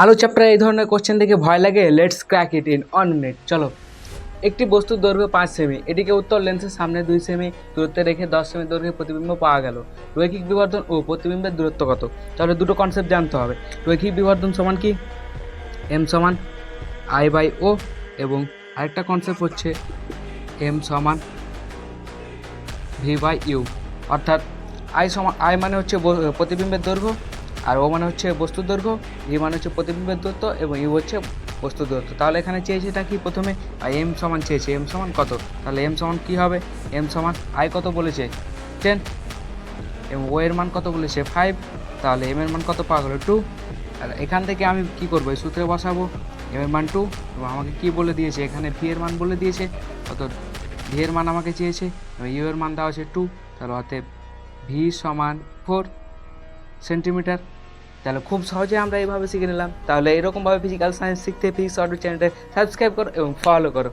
আলো চ্যাপ্টারে এই ধরনের কোশ্চেন দেখে ভয় লাগে। Let's crack it in 1 minute. চলো, একটি বস্তুর দৈর্ঘ্য 5 সেমি, এটিকে উত্তর লেন্সের সামনে 2 সেমি দূরত্বে রেখে 10 সেমি দৈর্ঘ্যের প্রতিবিম্ব পাওয়া গেল। রৈখিক বিবর্ধন ও প্রতিবিম্বের দূরত্ব কত? তাহলে দুটো কনসেপ্ট জানতে হবে। রৈখিক বিবর্ধন সমান কি? এম সমান আই বাই ও, এবং আরেকটা কনসেপ্ট হচ্ছে এম সমান ভি বাই ইউ। অর্থাৎ আই মানে হচ্ছে প্রতিবিম্বের দৈর্ঘ্য, আর ও মানে হচ্ছে বস্তুর দৈর্ঘ্য, ভি মানে হচ্ছে প্রতিবিম্বের দূরত্ব, এবং ইউ হচ্ছে বস্তুর দূরত্ব। তাহলে এখানে চেয়েছে এটা কি? প্রথমে এম সমান চেয়েছে, এম সমান কত? তাহলে এম সমান কী হবে? এম সমান আই কত বলেছে? 10, এবং ও এর মান কত বলেছে? 5। তাহলে এম এর মান কত পাওয়া গেলো? 2। আর এখান থেকে আমি কি করবো? এই সূত্রে বসাবো এম এর মান 2, এবং আমাকে কি বলে দিয়েছে? এখানে ভি এর মান বলে দিয়েছে। কত? ভি এর মান আমাকে চেয়েছে, এবং ইউ এর মান দেওয়া আছে 2। তাহলে অতএব ভি সমান 4 সেন্টিমিটার। তাহলে খুব সহজে আমরা এইভাবে শিখে নিলাম। তাহলে এরকমভাবে ফিজিক্যাল সায়েন্স শিখতে ফিজিক্স অডিও চ্যানেলটা সাবস্ক্রাইব করো এবং ফলো করো।